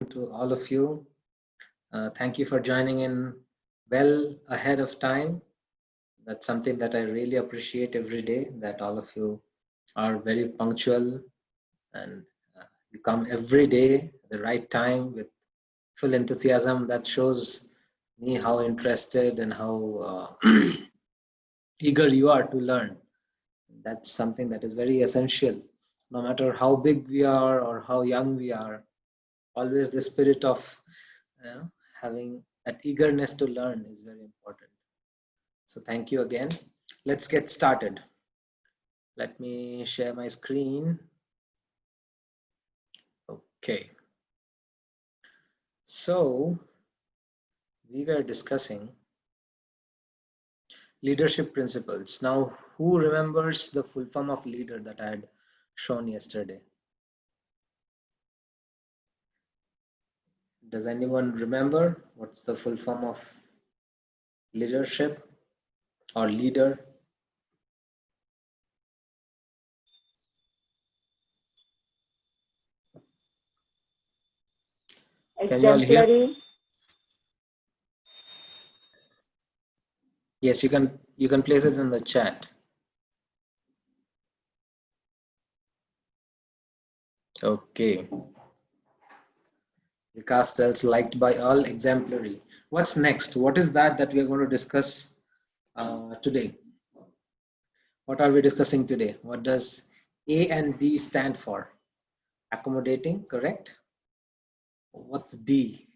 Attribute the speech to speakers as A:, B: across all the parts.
A: to all of you. Thank you for joining in well ahead of time. That's something that I really appreciate every day, that all of you are very punctual and you come every day at the right time with full enthusiasm. That shows me how interested and how eager you are to learn. That's something that is very essential. No matter how big we are or how young we are, always the spirit of you know, having that eagerness to learn is very important. So thank you again. Let's get started. Let me share my screen. Okay. So we were discussing leadership principles. Now, who remembers the full form of leader that I had shown yesterday? Does anyone remember what's the full form of leadership or leader? Can you all hear?
B: Exemplary.
A: Yes, you can place it in the chat. Okay. Vikas tells liked by all, exemplary. What's next? What is that we are going to discuss today? What are we discussing today? What does A and D stand for? Accommodating, correct? What's D?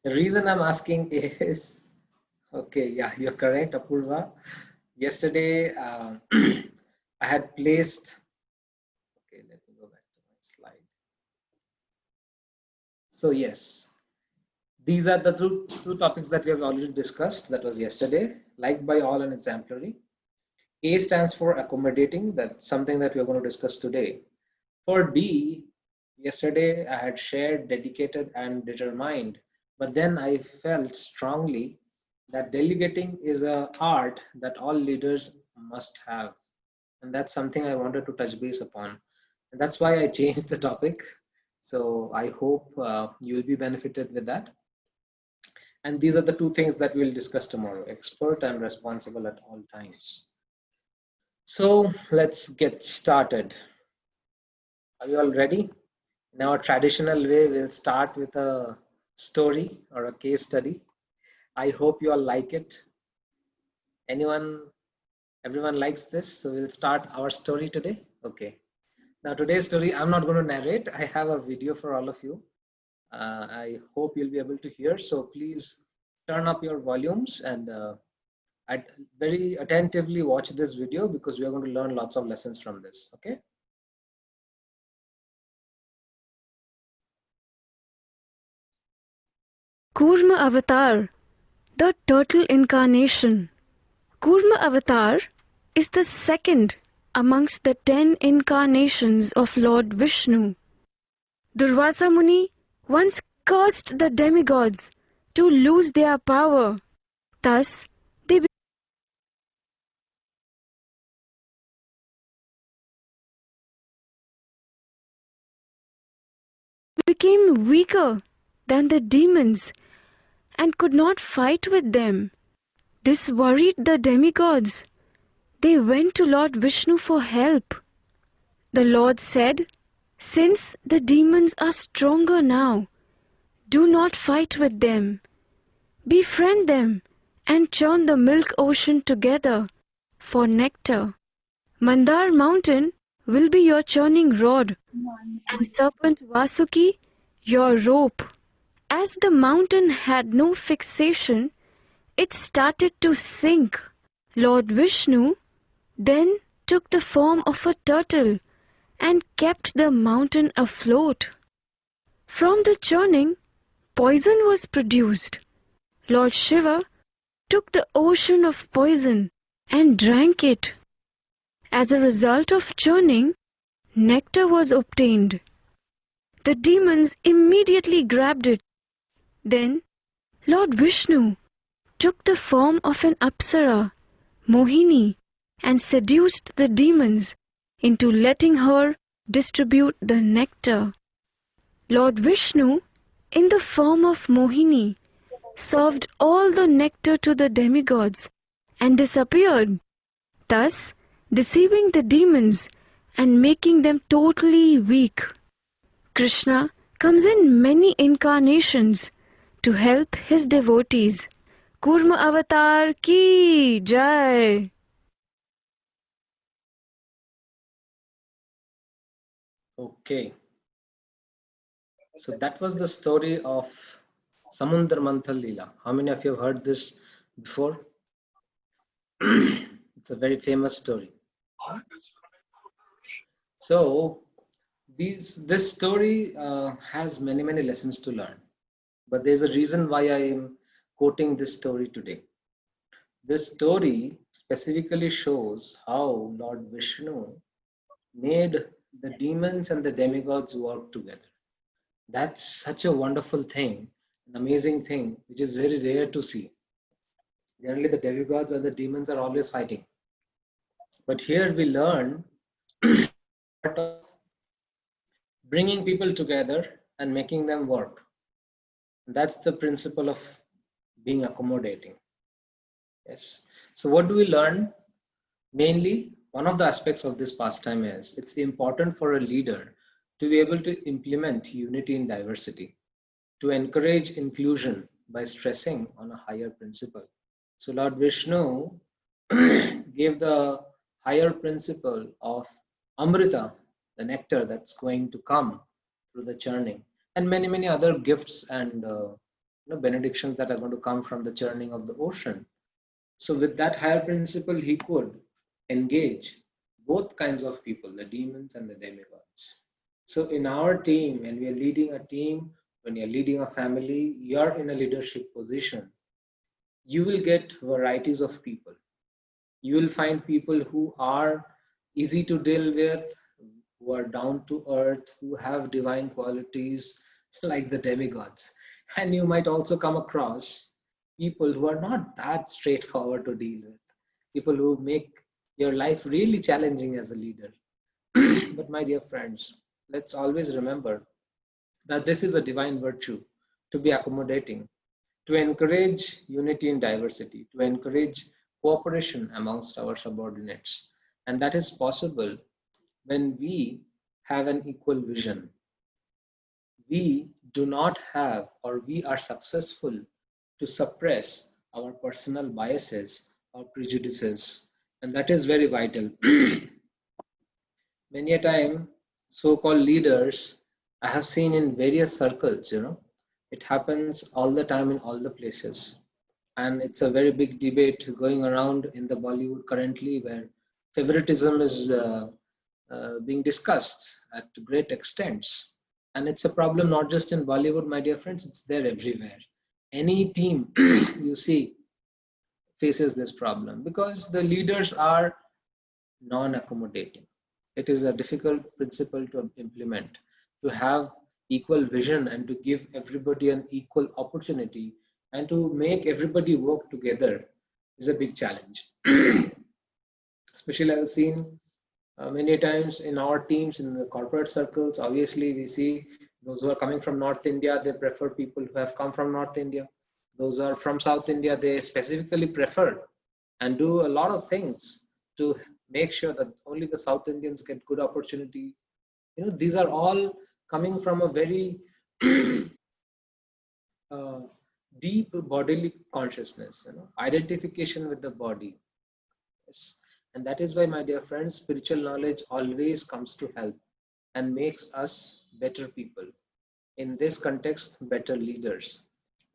A: The reason I'm asking is, okay, yeah, you're correct, Apurva. Yesterday, I had placed, okay, let me go back to my slide. So yes, these are the two topics that we have already discussed. That was yesterday, liked by all and exemplary. A stands for accommodating. That's something that we're going to discuss today. For D, yesterday I had shared dedicated and determined, but then I felt strongly that delegating is an art that all leaders must have. And that's something I wanted to touch base upon. And that's why I changed the topic. So I hope you will be benefited with that. And these are the two things that we'll discuss tomorrow: expert and responsible at all times. So let's get started. Are you all ready? In our traditional way, we'll start with a story or a case study. I hope you all like it. Everyone likes this, so we'll start our story today. Okay. Now today's story, I'm not going to narrate. I have a video for all of you. I hope you'll be able to hear. So please turn up your volumes and I'd very attentively watch this video because we are going to learn lots of lessons from this. Okay.
C: Kurma Avatar, the turtle incarnation. Kurma Avatar is the second amongst the 10 incarnations of Lord Vishnu. Durvasa Muni once cursed the demigods to lose their power. Thus, they became weaker than the demons and could not fight with them. This worried the demigods. They went to Lord Vishnu for help. The Lord said, "Since the demons are stronger now, do not fight with them. Befriend them and churn the milk ocean together for nectar. Mandar mountain will be your churning rod, and serpent Vasuki your rope." As the mountain had no fixation, it started to sink. Lord Vishnu then took the form of a turtle and kept the mountain afloat. From the churning, poison was produced. Lord Shiva took the ocean of poison and drank it. As a result of churning, nectar was obtained. The demons immediately grabbed it. Then Lord Vishnu took the form of an Apsara, Mohini, and seduced the demons into letting her distribute the nectar. Lord Vishnu, in the form of Mohini, served all the nectar to the demigods and disappeared, thus deceiving the demons and making them totally weak. Krishna comes in many incarnations to help his devotees. Kurma Avatar ki Jai!
A: Okay, so that was the story of Samundra Manthal Leela. How many of you have heard this before? It's a very famous story. So this story has many lessons to learn, but there's a reason why I am quoting this story today. This story specifically shows how Lord Vishnu made the demons and the demigods work together. That's such a wonderful thing, an amazing thing, which is very rare to see. Generally, the demigods or the demons are always fighting. But here we learn part of bringing people together and making them work. That's the principle of being accommodating. Yes. So what do we learn? Mainly, one of the aspects of this pastime is it's important for a leader to be able to implement unity in diversity, to encourage inclusion by stressing on a higher principle. So Lord Vishnu gave the higher principle of Amrita, the nectar that's going to come through the churning, and many other gifts and benedictions that are going to come from the churning of the ocean. So with that higher principle, he could engage both kinds of people, the demons and the demigods. So in our team, when we are leading a team, when you're leading a family, you're in a leadership position, you will get varieties of people. You will find people who are easy to deal with, who are down to earth, who have divine qualities like the demigods. And you might also come across people who are not that straightforward to deal with, people who make your life really challenging as a leader. But my dear friends, let's always remember that this is a divine virtue, to be accommodating, to encourage unity in diversity, to encourage cooperation amongst our subordinates. And that is possible when we have an equal vision. We do not have, or we are successful to suppress our personal biases or prejudices. And that is very vital. Many a time, so-called leaders, I have seen in various circles, it happens all the time in all the places. And it's a very big debate going around in the Bollywood currently, where favoritism is being discussed at great extents. And it's a problem not just in Bollywood, my dear friends, it's there everywhere. Any team you see faces this problem because the leaders are non-accommodating. It is a difficult principle to implement, to have equal vision and to give everybody an equal opportunity and to make everybody work together is a big challenge. Especially I've seen many times in our teams, in the corporate circles, obviously we see those who are coming from North India, they prefer people who have come from North India. Those who are from South India, they specifically prefer and do a lot of things to make sure that only the South Indians get good opportunities. These are all coming from a very uh, deep bodily consciousness, identification with the body. Yes. And that is why, my dear friends, spiritual knowledge always comes to help and makes us better people. In this context, better leaders.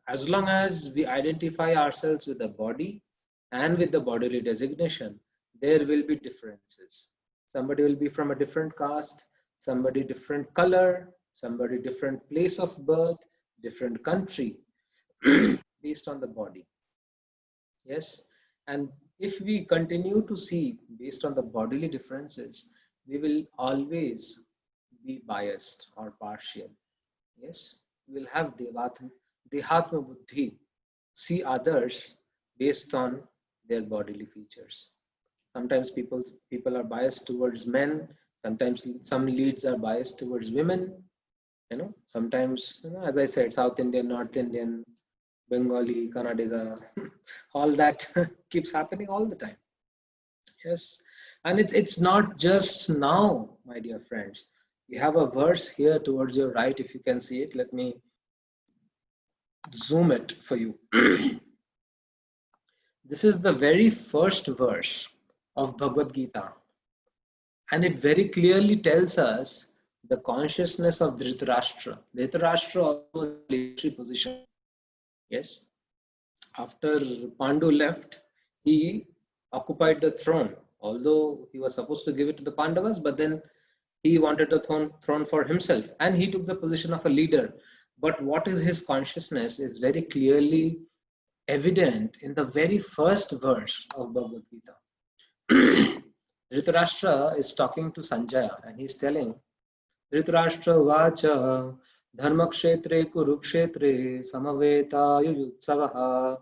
A: As long as we identify ourselves with the body and with the bodily designation, there will be differences. Somebody will be from a different caste, somebody different color, somebody different place of birth, different country, based on the body. Yes. And if we continue to see based on the bodily differences, we will always be biased or partial. Yes. We will have Dehatma Buddhi, see others based on their bodily features. Sometimes people are biased towards men, Sometimes some leads are biased towards women, sometimes, as I said, South Indian, North Indian, Bengali, Kannadiga, all that keeps happening all the time. Yes, and it's not just now, my dear friends. We have a verse here towards your right, if you can see it. Let me zoom it for you. This is the very first verse of Bhagavad Gita, and it very clearly tells us the consciousness of Dhritarashtra. Dhritarashtra also was in a leadership position. Yes, after Pandu left, he occupied the throne, although he was supposed to give it to the Pandavas, but then he wanted the throne for himself, and he took the position of a leader. But what is his consciousness is very clearly evident in the very first verse of Bhagavad Gita. Dhritarashtra is talking to Sanjaya, and he's telling, Dhritarashtra vacha dharmakshetre kurukshetre samaveta yuyutsavaha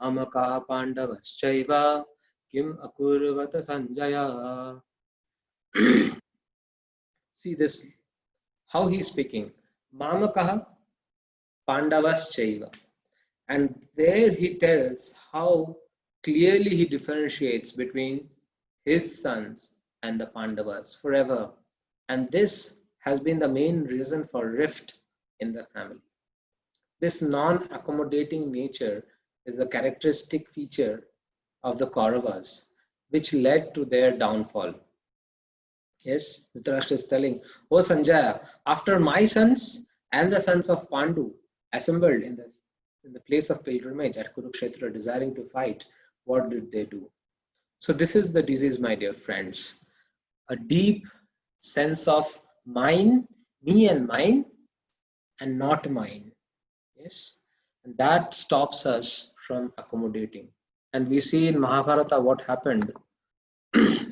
A: mamaka pandavaschaiva kim akurvata Sanjaya. See this, how he's speaking. Mamakaha pandavaschaiva. And there he tells how clearly he differentiates between his sons and the Pandavas forever. And this has been the main reason for rift in the family. This non-accommodating nature is a characteristic feature of the Kauravas, which led to their downfall. Yes, Dhritarashtra is telling, oh Sanjaya, after my sons and the sons of Pandu assembled in the place of pilgrimage at Kurukshetra, desiring to fight, what did they do? So this is the disease, my dear friends. A deep sense of mine, me and mine, and not mine. Yes, and that stops us from accommodating. And we see in Mahabharata what happened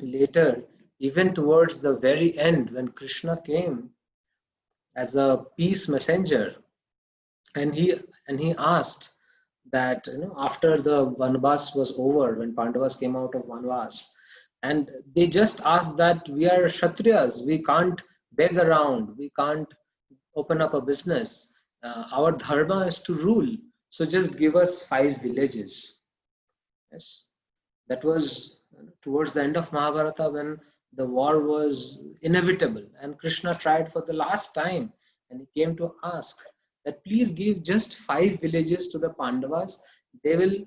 A: later, even towards the very end, when Krishna came as a peace messenger, and he asked that, after the Vanvas was over, when Pandavas came out of Vanvas, and they just asked that we are Kshatriyas, we can't beg around, we can't open up a business. Our dharma is to rule, so just give us 5 villages. Yes, that was towards the end of Mahabharata, when the war was inevitable, and Krishna tried for the last time, and he came to ask that please give just 5 villages to the Pandavas. They will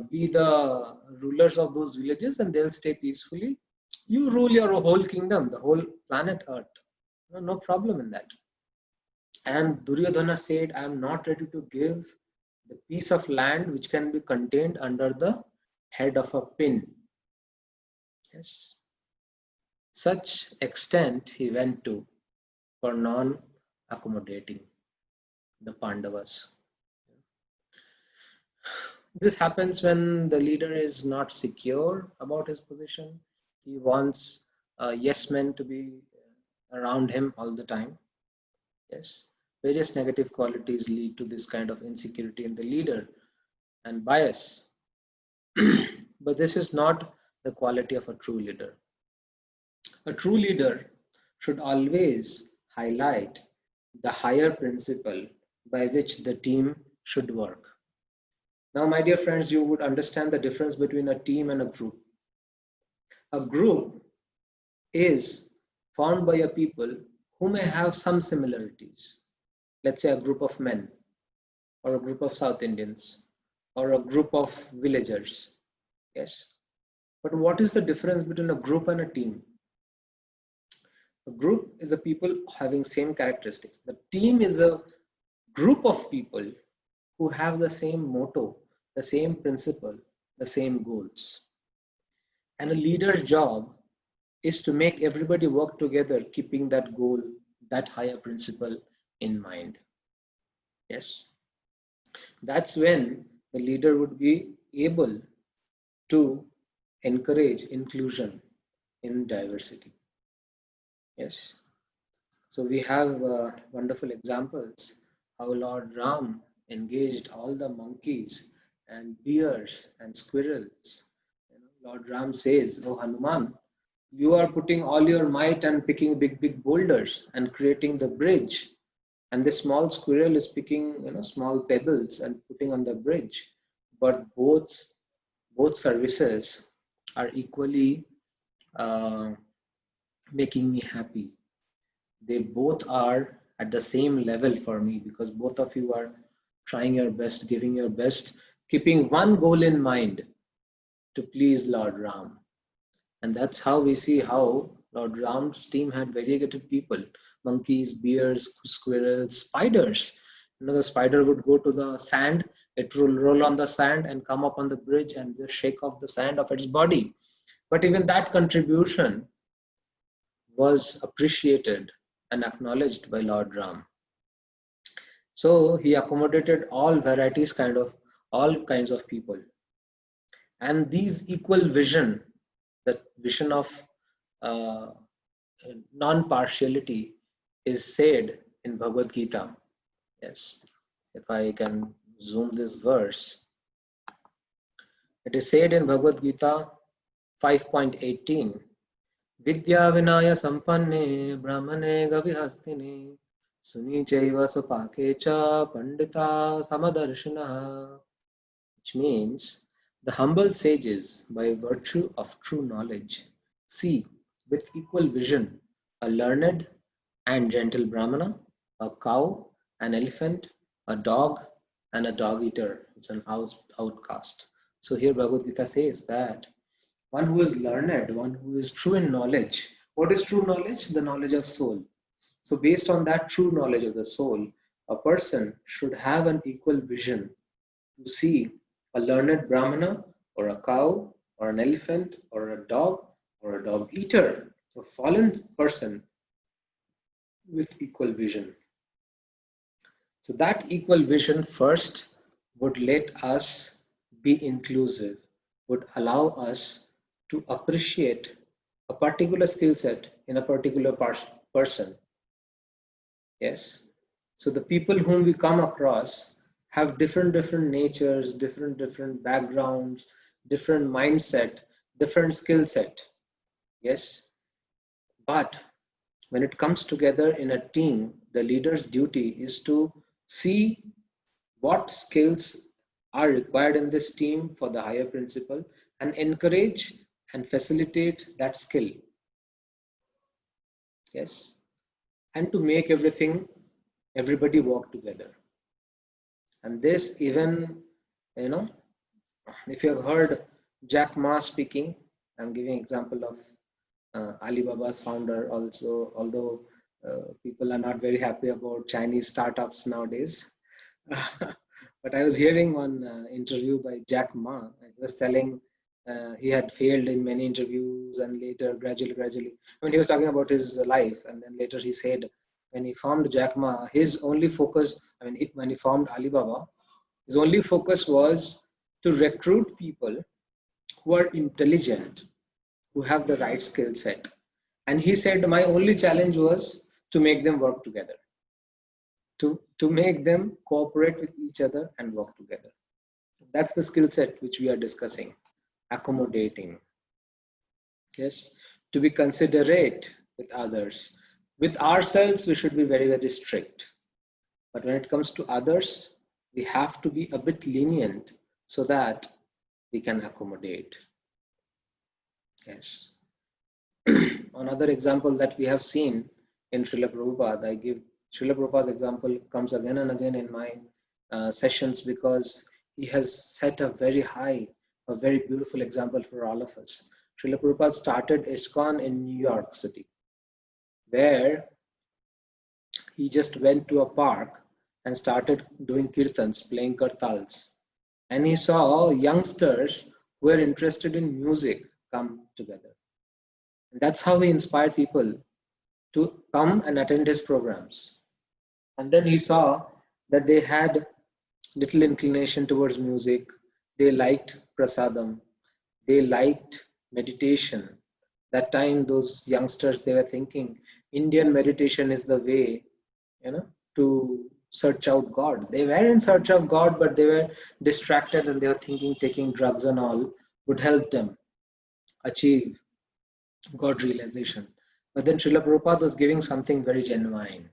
A: be the rulers of those villages, and they'll stay peacefully. You rule your whole kingdom, the whole planet Earth. No problem in that. And Duryodhana said, I am not ready to give the piece of land which can be contained under the head of a pin. Yes. Such extent he went to for non-accommodating the Pandavas. This happens when the leader is not secure about his position. He wants yes men to be around him all the time. Yes, various negative qualities lead to this kind of insecurity in the leader and bias. But this is not the quality of a true leader. A true leader should always highlight the higher principle by which the team should work. Now, my dear friends, you would understand the difference between a team and a group. A group is formed by a people who may have some similarities. Let's say a group of men, or a group of South Indians, or a group of villagers. Yes. But what is the difference between a group and a team? A group is a people having same characteristics. The team is a group of people who have the same motto, the same principle, the same goals. And a leader's job is to make everybody work together, keeping that goal, that higher principle in mind. Yes. That's when the leader would be able to encourage inclusion in diversity. Yes. So we have wonderful examples how Lord Ram engaged all the monkeys and deers and squirrels. Lord Ram says, "Oh Hanuman, You are putting all your might and picking big boulders and creating the bridge, and the small squirrel is picking small pebbles and putting on the bridge. But both services are equally uh, making me happy. They both are at the same level for me because both of you are trying your best, giving your best, keeping one goal in mind, to please Lord Ram. And that's how we see how Lord Ram's team had variegated people: monkeys, bears, squirrels, spiders. The spider would go to the sand, it will roll on the sand and come up on the bridge and just shake off the sand of its body. But even that contribution was appreciated and acknowledged by Lord Ram. So he accommodated all kinds of people. And these equal vision, that vision of uh, non-partiality, is said in Bhagavad Gita. Yes, if I can zoom this verse, it is said in Bhagavad Gita 5.18, Vidya Vinaya Sampanne Brahmane Gavihastine Suni Chaiva Supakecha Pandita Samadarshinaha, which means the humble sages, by virtue of true knowledge, see with equal vision a learned and gentle Brahmana, a cow, an elephant, a dog, and a dog eater. It's an outcast. So here Bhagavad Gita says that one who is learned, one who is true in knowledge. What is true knowledge? The knowledge of soul. So based on that true knowledge of the soul, a person should have an equal vision to see a learned Brahmana or a cow or an elephant or a dog eater, a fallen person, with equal vision. So that equal vision first would let us be inclusive, would allow us to appreciate a particular skill set in a particular person. Yes. So the people whom we come across have different natures, different backgrounds, different mindset, different skill set. Yes. But when it comes together in a team, the leader's duty is to see what skills are required in this team for the higher principle and encourage and facilitate that skill. Yes. And to make everybody work together. And this, even, if you have heard Jack Ma speaking, I'm giving example of Alibaba's founder also, although people are not very happy about Chinese startups nowadays. But I was hearing one interview by Jack Ma, and he was telling he had failed in many interviews, and later gradually, he was talking about his life, and then later he said when he formed Jack Ma, his only focus, when he formed Alibaba, his only focus was to recruit people who are intelligent, who have the right skill set. And he said, my only challenge was to make them work together, to make them cooperate with each other and work together. That's the skill set which we are discussing. Accommodating. Yes, to be considerate with others. With ourselves, we should be very strict. But when it comes to others, we have to be a bit lenient so that we can accommodate. Yes. Another example that we have seen in Srila Prabhupada, I give Srila Prabhupada's example comes again and again in my sessions because he has set a very beautiful example for all of us. Srila Prabhupada started ISKCON in New York City, where he just went to a park and started doing kirtans, playing kartals. And he saw youngsters who were interested in music come together. And that's how he inspired people to come and attend his programs. And then he saw that they had little inclination towards music. They liked prasadam. They liked meditation. That time, those youngsters, they were thinking Indian meditation is the way, to search out God. They were in search of God, but they were distracted and they were thinking taking drugs and all would help them achieve God realization. But then Srila Prabhupada was giving something very genuine.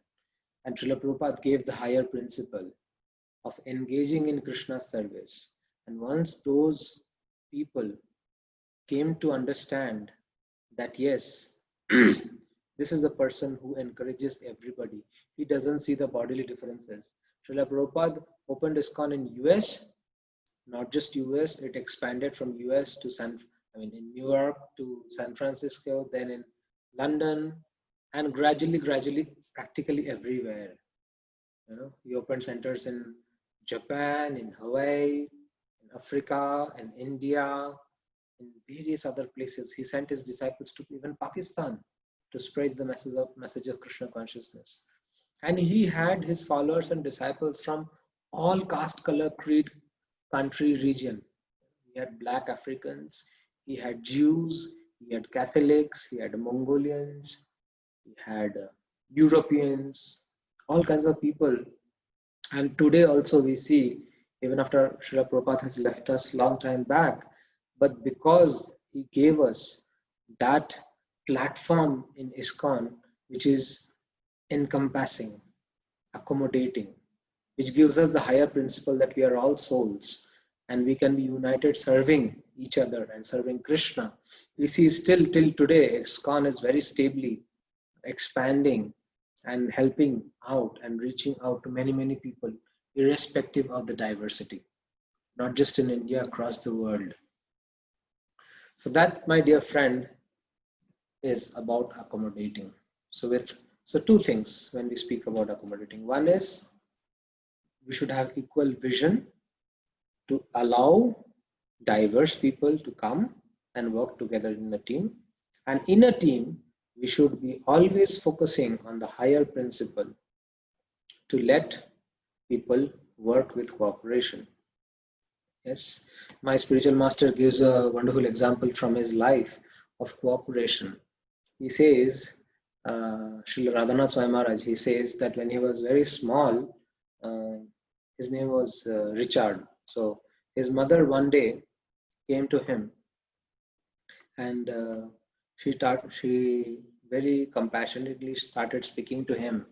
A: And Srila Prabhupada gave the higher principle of engaging in Krishna's service. And once those people came to understand that yes, this is the person who encourages everybody. He doesn't see the bodily differences. Srila Prabhupada opened ISKCON in US, not just US, it expanded from US to in New York to San Francisco, then in London, and gradually, practically everywhere. He opened centers in Japan, in Hawaii, in Africa, in India, in various other places. He sent his disciples to even Pakistan to spread the message of Krishna consciousness. And he had his followers and disciples from all caste, color, creed, country, region. He had black Africans, he had Jews, he had Catholics, he had Mongolians, he had Europeans, all kinds of people. And today also we see, even after Srila Prabhupada has left us long time back, but because he gave us that platform in ISKCON, which is encompassing, accommodating, which gives us the higher principle that we are all souls and we can be united serving each other and serving Krishna. We see still till today, ISKCON is very stably expanding and helping out and reaching out to many, many people, irrespective of the diversity, not just in India, across the world. So that, my dear friend, is about accommodating. So two things when we speak about accommodating. One is we should have equal vision to allow diverse people to come and work together in a team. And in a team, we should be always focusing on the higher principle to let people work with cooperation. Yes, my spiritual master gives a wonderful example from his life of cooperation. He says, Srila Radhanath Swami Maharaj, he says that when he was very small, his name was Richard. So his mother one day came to him and she very compassionately started speaking to him.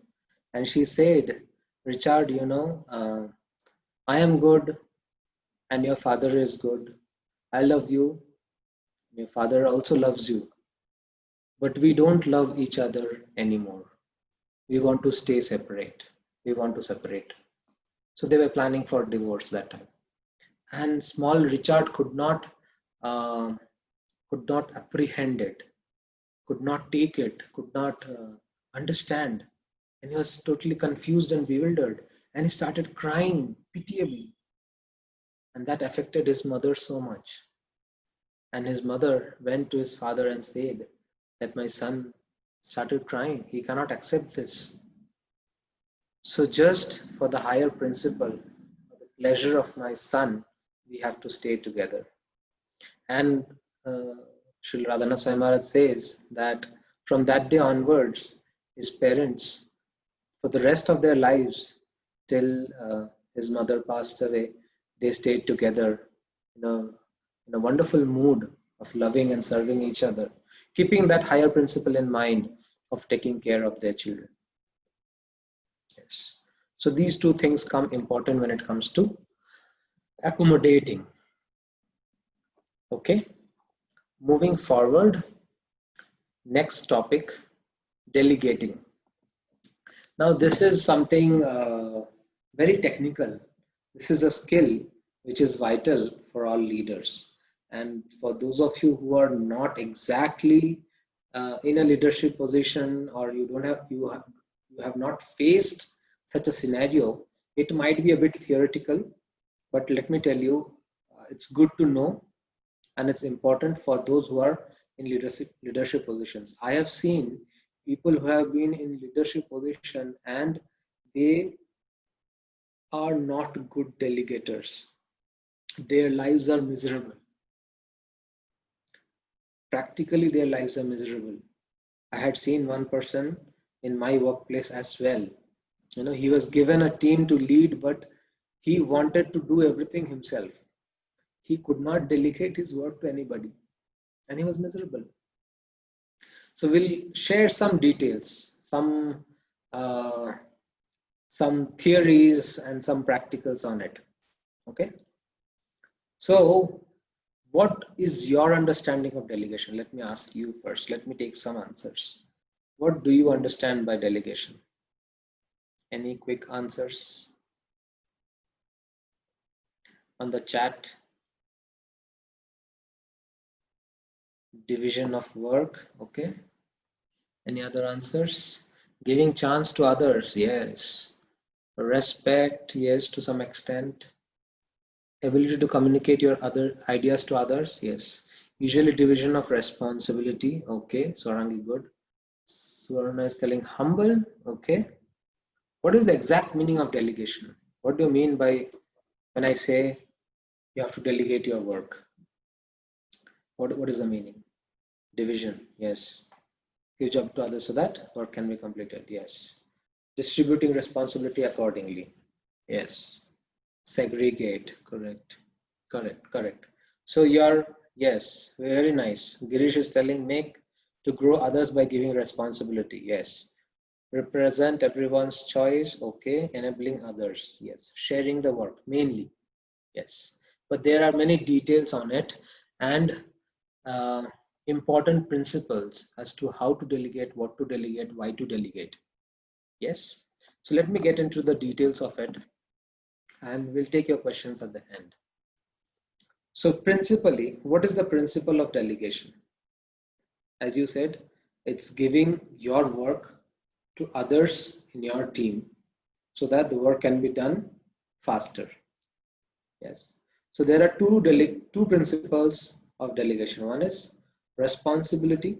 A: And she said, Richard, I am good and your father is good. I love you. Your father also loves you. But we don't love each other anymore. We want to stay separate. We want to separate. So they were planning for divorce that time. And small Richard could not apprehend it, could not take it, could not understand. And he was totally confused and bewildered. And he started crying pitiably. And that affected his mother so much. And his mother went to his father and said that my son started crying. He cannot accept this. So just for the higher principle, for the pleasure of my son, we have to stay together. And Srila Radhanath Swami Maharaj says that from that day onwards, his parents, for the rest of their lives, till his mother passed away, they stayed together in a wonderful mood of loving and serving each other, keeping that higher principle in mind of taking care of their children. Yes. So these two things come important when it comes to accommodating. Okay. Moving forward, next topic, delegating. Now this is something very technical. This is a skill which is vital for all leaders. And for those of you who are not exactly in a leadership position, or you have not faced such a scenario, it might be a bit theoretical, but let me tell you, it's good to know, and it's important for those who are in leadership positions. I have seen people who have been in leadership position and they are not good delegators. Their lives are miserable. Practically, their lives are miserable. I had seen one person in my workplace as well. He was given a team to lead, but he wanted to do everything himself. He could not delegate his work to anybody, and he was miserable. So we'll share some details, some theories and some practicals on it. Okay. So what is your understanding of delegation? Let me ask you first. Let me take some answers. What do you understand by delegation? Any quick answers on the chat? Division of work. Okay. Any other answers? Giving chance to others. Yes. Respect. Yes, to some extent. Ability to communicate your other ideas to others. Yes. Usually division of responsibility. Okay. Swarangi, good. Swarna is telling humble. Okay. What is the exact meaning of delegation? What do you mean by when I say you have to delegate your work? What is the meaning? Division. Yes. Give job to others so that work can be completed. Yes. Distributing responsibility accordingly. Yes. Segregate. Correct. Correct. So you're, yes, very nice. Girish is telling make to grow others by giving responsibility. Yes. Represent everyone's choice. Okay. Enabling others. Yes. Sharing the work mainly. Yes. But there are many details on it and important principles as to how to delegate, what to delegate, why to delegate. Yes. So let me get into the details of it and we'll take your questions at the end. So principally, what is the principle of delegation? As you said, it's giving your work to others in your team so that the work can be done faster. Yes. So there are two principles of delegation. One is responsibility.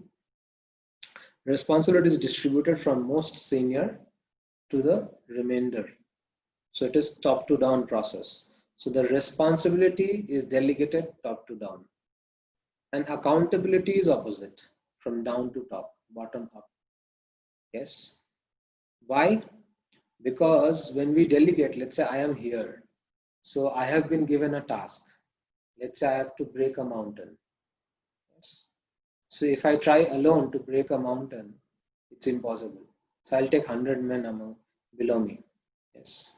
A: Responsibility is distributed from most senior to the remainder. So it is top to down process. So the responsibility is delegated top to down. And accountability is opposite, from down to top, bottom up. Yes. Why? Because when we delegate, let's say I am here. So I have been given a task. Let's say I have to break a mountain. Yes. So if I try alone to break a mountain, it's impossible. So I'll take 100 men below me. Yes.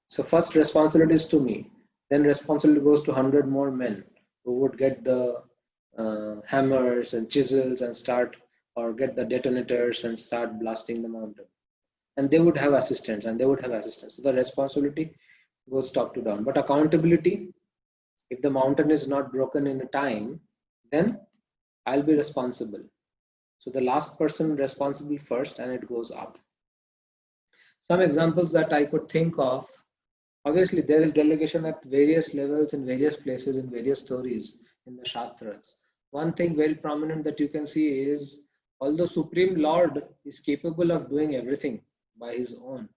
A: So first responsibility is to me. Then responsibility goes to 100 more men who would get the hammers and chisels and start, or get the detonators and start blasting the mountain. And they would have assistants and they would have assistants. So the responsibility goes top to down. But accountability, if the mountain is not broken in a time, then I'll be responsible. So the last person responsible first and it goes up. Some examples that I could think of, obviously there is delegation at various levels in various places in various stories in the Shastras. One thing very prominent that you can see is, although Supreme Lord is capable of doing everything by his own,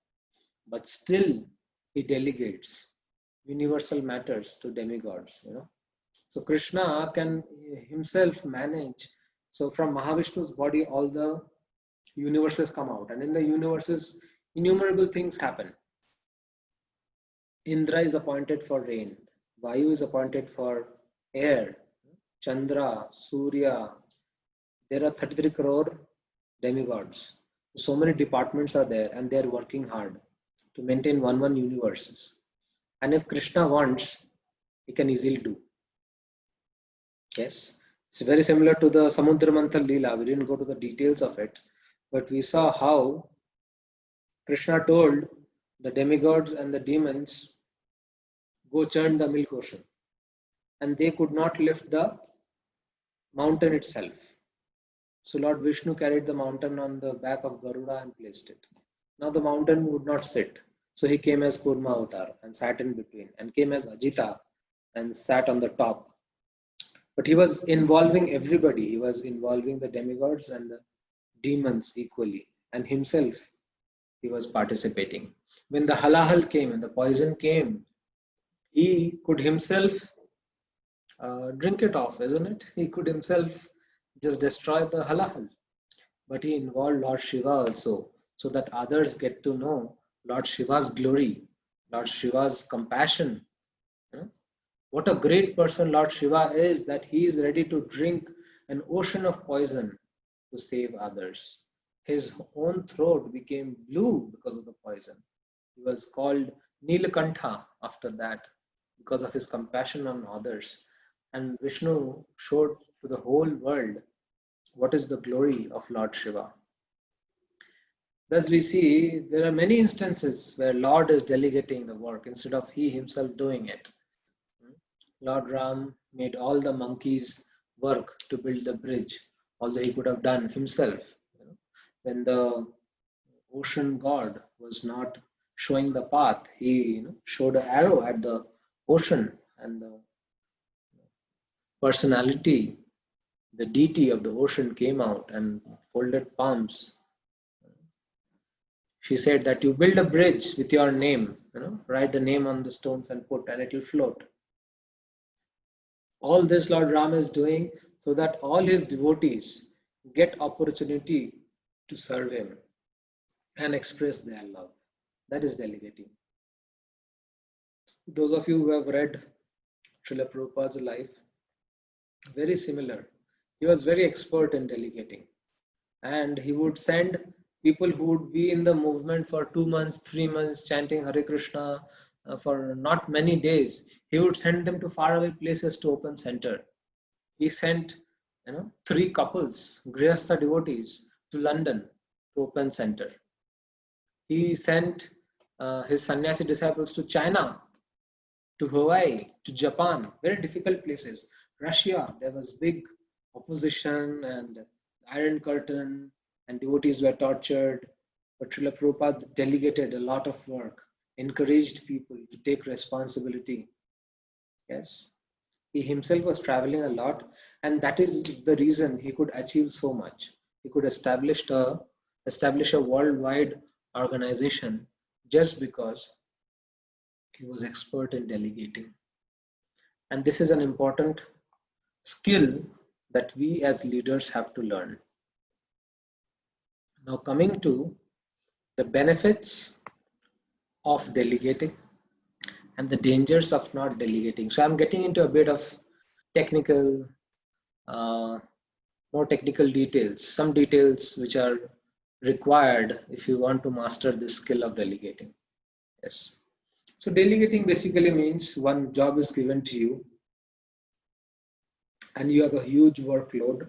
A: but still he delegates universal matters to demigods, So Krishna can himself manage. So from Mahavishnu's body, all the universes come out, and in the universes, innumerable things happen. Indra is appointed for rain, Vayu is appointed for air, Chandra, Surya. There are 33 crore demigods. So many departments are there, and they are working hard to maintain one universes. And if Krishna wants, he can easily do. Yes, it's very similar to the Samudra Manthan Leela. We didn't go to the details of it, but we saw how Krishna told the demigods and the demons, go churn the milk ocean. And they could not lift the mountain itself. So Lord Vishnu carried the mountain on the back of Garuda and placed it. Now the mountain would not sit. So he came as Kurma Avatar and sat in between, and came as Ajita and sat on the top. But he was involving everybody. He was involving the demigods and the demons equally, and himself, he was participating. When the halahal came and the poison came, he could himself drink it off, isn't it? He could himself just destroy the halahal. But he involved Lord Shiva also, so that others get to know Lord Shiva's glory, Lord Shiva's compassion. What a great person Lord Shiva is, that he is ready to drink an ocean of poison to save others. His own throat became blue because of the poison. He was called Nilakantha after that because of his compassion on others. And Vishnu showed to the whole world what is the glory of Lord Shiva. Thus, we see there are many instances where Lord is delegating the work instead of he himself doing it. Lord Ram made all the monkeys work to build the bridge, although he could have done himself. When the ocean god was not showing the path, he showed an arrow at the ocean, and the personality, the deity of the ocean came out and folded palms. She said that you build a bridge with your name, write the name on the stones and put, and it will float. All this Lord Ram is doing so that all his devotees get opportunity to serve him and express their love. That is delegating. Those of you who have read Srila Prabhupada's life, very similar. He was very expert in delegating, and he would send people who would be in the movement for 2 months, 3 months, chanting Hare Krishna for not many days. He would send them to faraway places to open center. He sent 3 couples, Grihastha devotees, to London to open center. He sent his sannyasi disciples to China, to Hawaii, to Japan, very difficult places. Russia, there was big opposition and Iron Curtain, and devotees were tortured. But Srila Prabhupada delegated a lot of work, encouraged people to take responsibility. Yes, he himself was traveling a lot, and that is the reason he could achieve so much. He could establish a worldwide organization just because he was expert in delegating. And this is an important skill that we as leaders have to learn. Now, coming to the benefits of delegating and the dangers of not delegating. So I'm getting into a bit of technical, more technical details, some details which are required if you want to master this skill of delegating. Yes. So delegating basically means one job is given to you and you have a huge workload,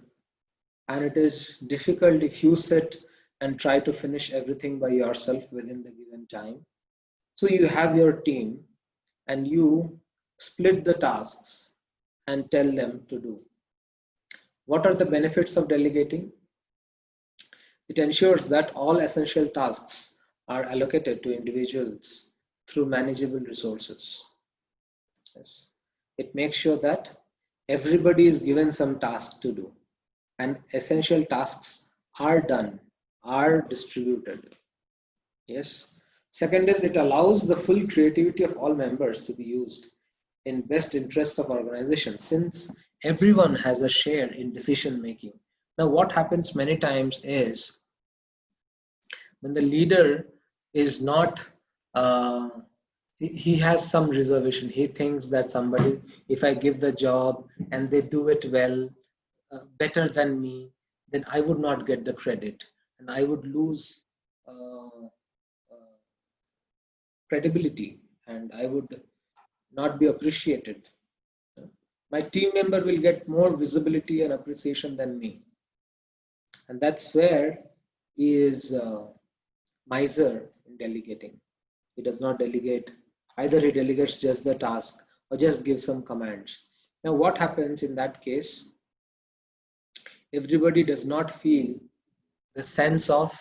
A: and it is difficult if you sit and try to finish everything by yourself within the given time. So you have your team and you split the tasks and tell them to do. What are the benefits of delegating? It ensures that all essential tasks are allocated to individuals through manageable resources. Yes. It makes sure that everybody is given some task to do, and essential tasks are done, are distributed. Yes. Second is it allows the full creativity of all members to be used in best interest of organization, since everyone has a share in decision making. Now, what happens many times is when the leader is not he has some reservation. He thinks that somebody, if I give the job and they do it well, better than me, then I would not get the credit and I would lose credibility and I would not be appreciated. My team member will get more visibility and appreciation than me. And that's where he is miser in delegating. He does not delegate. Either he delegates just the task or just gives some commands. Now, what happens in that case? Everybody does not feel the sense of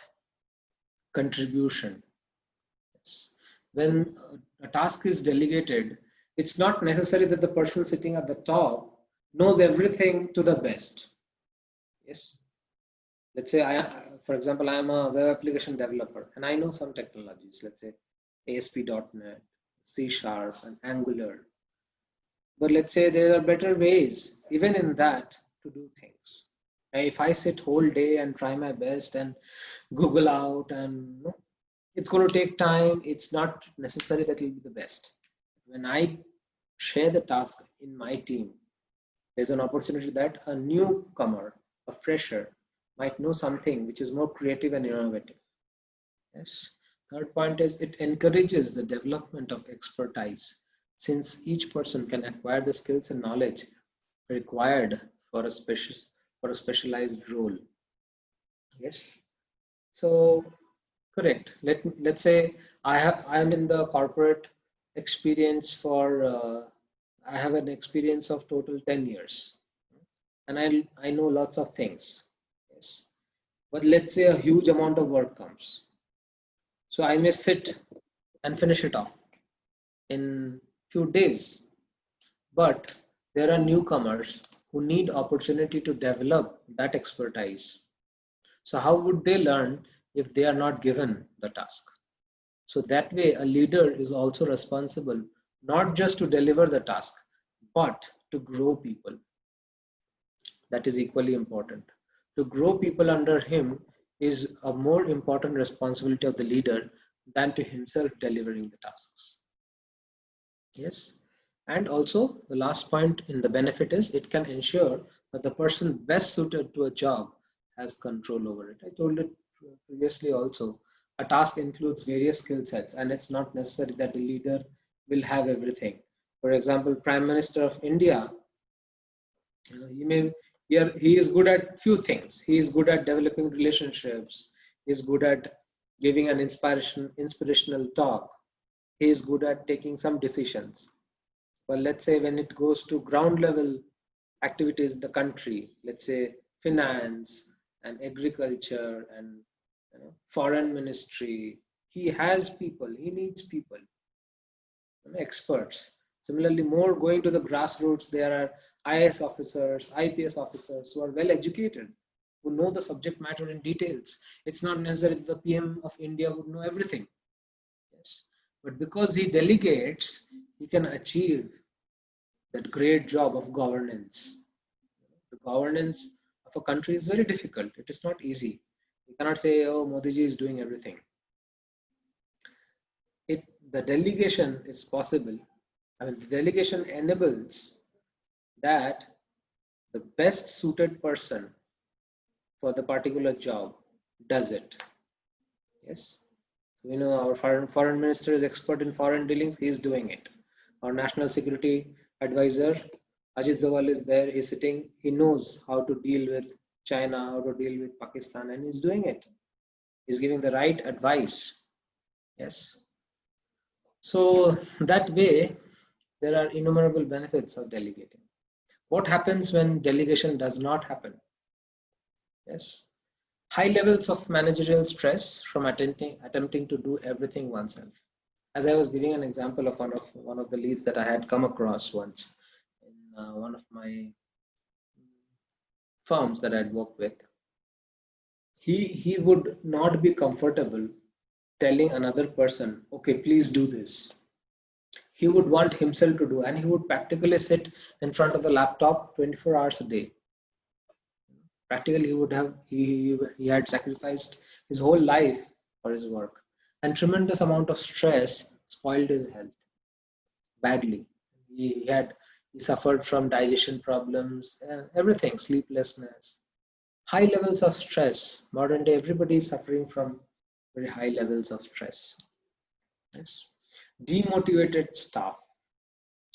A: contribution. When a task is delegated, it's not necessary that the person sitting at the top knows everything to the best. Yes. Let's say, for example, I am a web application developer and I know some technologies, let's say ASP.NET, C#, and Angular. But let's say there are better ways, even in that, to do things. And if I sit whole day and try my best and Google out, and it's going to take time, it's not necessary that it will be the best. When I share the task in my team, there's an opportunity that a newcomer, a fresher, might know something which is more creative and innovative. Yes. Third point is it encourages the development of expertise, since each person can acquire the skills and knowledge required for a specialized role. Yes. So correct. Let's say I am in the corporate experience for I have an experience of total 10 years, and I know lots of things. Yes. But let's say a huge amount of work comes. So I may sit and finish it off in few days. But there are newcomers who need opportunity to develop that expertise. So how would they learn if they are not given the task? So that way, a leader is also responsible not just to deliver the task, but to grow people. That is equally important. To grow people under him is a more important responsibility of the leader than to himself delivering the tasks. Yes. And also, the last point in the benefit is it can ensure that the person best suited to a job has control over it. I told it previously also. A task includes various skill sets, and it's not necessary that the leader will have everything. For example, Prime Minister of India, he may he is good at few things. He is good at developing relationships. He is good at giving an inspirational talk. He is good at taking some decisions. But let's say when it goes to ground level activities in the country, let's say finance and agriculture and foreign ministry, he has people, he needs people, experts. Similarly, more going to the grassroots, there are IAS officers, IPS officers who are well educated, who know the subject matter in details. It's not necessary that the PM of India would know everything. Yes. But because he delegates, he can achieve that great job of governance. The governance of a country is very difficult. It is not easy. You cannot say, oh, Modi ji is doing everything. The delegation is possible. I mean, the delegation enables that the best suited person for the particular job does it. Yes. So, our foreign minister is expert in foreign dealings. He is doing it. Our national security advisor, Ajit Doval, is there. He's sitting. He knows how to deal with China, how to deal with Pakistan, and he's doing it. He's giving the right advice. Yes. So that way, there are innumerable benefits of delegating. What happens when delegation does not happen? Yes. High levels of managerial stress from attempting to do everything oneself. As I was giving an example of one of the leads that I had come across once in one of my firms that I'd worked with, he would not be comfortable telling another person, okay, please do this. He would want himself to do, and he would practically sit in front of the laptop 24 hours a day. Practically, he had sacrificed his whole life for his work, and tremendous amount of stress spoiled his health badly. He suffered from digestion problems, everything, sleeplessness, high levels of stress. Modern day, everybody is suffering from very high levels of stress. Yes. Demotivated staff.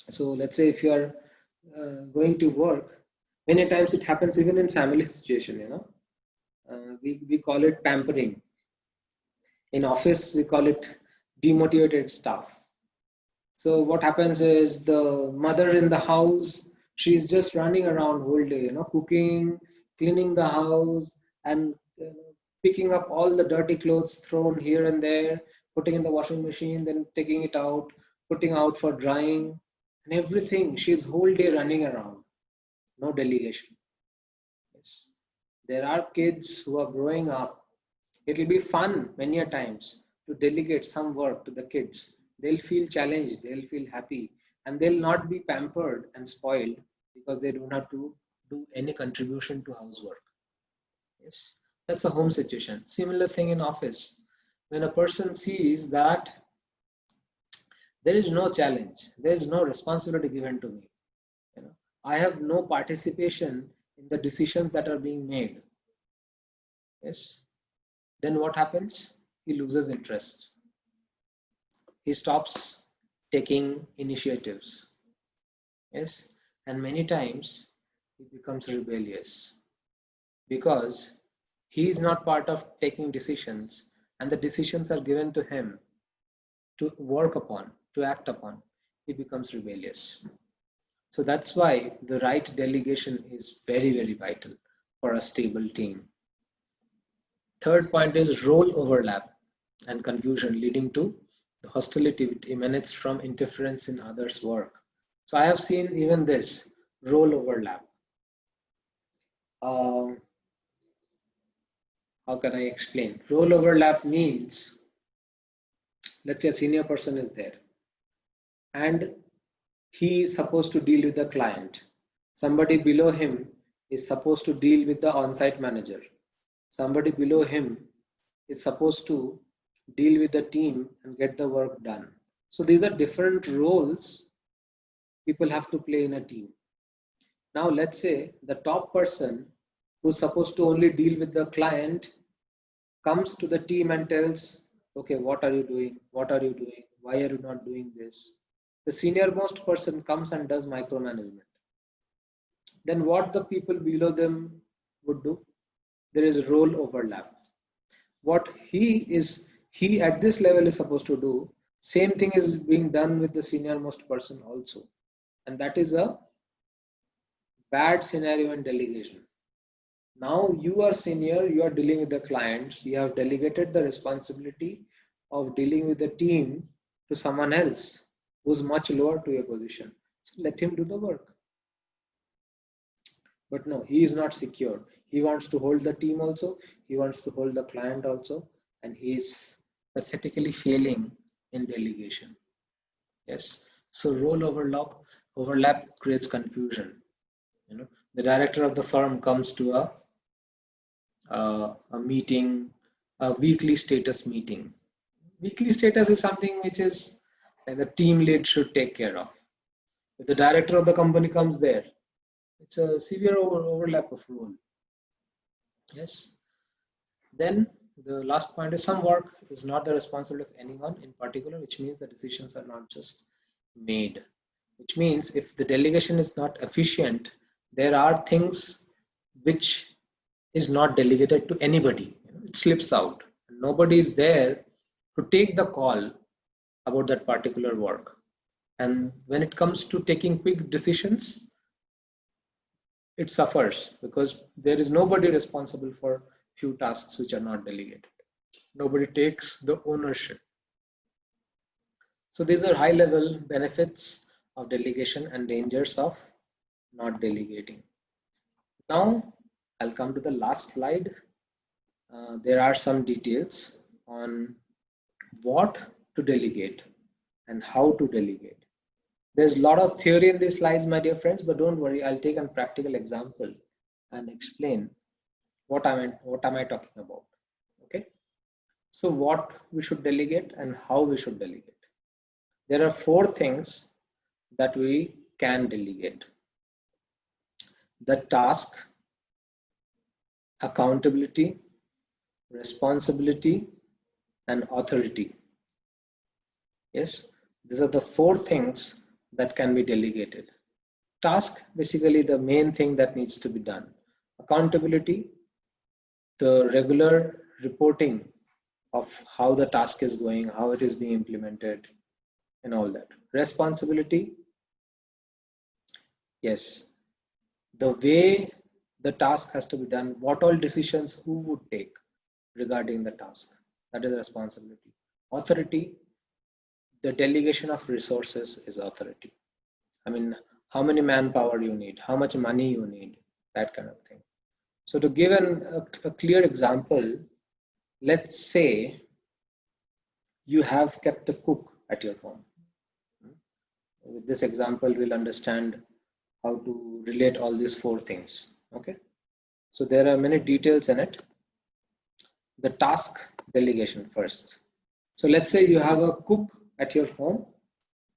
A: So let's say if you are going to work, many times it happens even in family situation, we call it pampering. In office, we call it demotivated staff. So what happens is the mother in the house, she's just running around whole day, cooking, cleaning the house, and picking up all the dirty clothes thrown here and there, putting in the washing machine, then taking it out, putting out for drying, and everything. She's whole day running around. No delegation. Yes. There are kids who are growing up. It will be fun many a times to delegate some work to the kids. They'll feel challenged, they'll feel happy, and they'll not be pampered and spoiled because they do not do any contribution to housework. Yes, that's a home situation. Similar thing in office. When a person sees that there is no challenge, there is no responsibility given to me, I have no participation in the decisions that are being made, Yes. Then what happens? He loses interest. He stops taking initiatives. Yes. And many times he becomes rebellious because he is not part of taking decisions, and the decisions are given to him to work upon, to act upon. He becomes rebellious. So that's why the right delegation is very, very vital for a stable team. Third point is role overlap and confusion leading to the hostility which emanates from interference in others' work. So I have seen even this role overlap. Uh, how can I explain? Role overlap means, let's say a senior person is there and he is supposed to deal with the client. Somebody below him is supposed to deal with the on-site manager. Somebody below him is supposed to deal with the team and get the work done. So these are different roles people have to play in a team. Now let's say the top person who's supposed to only deal with the client comes to the team and tells, okay, what are you doing? What are you doing? Why are you not doing this? The senior most person comes and does micromanagement. Then what the people below them would do? There is role overlap. What he at this level is supposed to do, same thing is being done with the senior most person also. And that is a bad scenario in delegation. Now you are senior, you are dealing with the clients, you have delegated the responsibility of dealing with the team to someone else who's much lower to your position. So let him do the work. But no, he is not secure. He wants to hold the team also, he wants to hold the client also, and he is pathetically failing in delegation. Yes. So role overlap creates confusion. You know, the director of the firm comes to a meeting, a weekly status meeting. Weekly status is something which is like the team lead should take care of. If the director of the company comes there, it's a severe overlap of role. Yes. Then the last point is some work is not the responsibility of anyone in particular, which means the decisions are not just made. Which means if the delegation is not efficient, there are things which is not delegated to anybody. It slips out. Nobody is there to take the call about that particular work. And when it comes to taking quick decisions, it suffers because there is nobody responsible for few tasks which are not delegated. Nobody takes the ownership. So these are high level benefits of delegation and dangers of not delegating. Now I'll come to the last slide. There are some details on what to delegate and how to delegate. There's a lot of theory in these slides, my dear friends, but don't worry, I'll take a practical example and explain what am I talking about. Okay. So what we should delegate and how we should delegate. There are 4 things that we can delegate: the task, accountability, responsibility, and authority. Yes, these are the 4 things that can be delegated. Task, basically the main thing that needs to be done. Accountability, the regular reporting of how the task is going, how it is being implemented, and all that. Responsibility, yes, the way the task has to be done, what all decisions who would take regarding the task, that is responsibility. Authority, the delegation of resources is authority. I mean, how many manpower you need, how much money you need, that kind of thing. So to give a clear example, let's say you have kept the cook at your home. With this example, we'll understand how to relate all these 4 things. Okay. So there are many details in it. The task delegation first. So let's say you have a cook at your home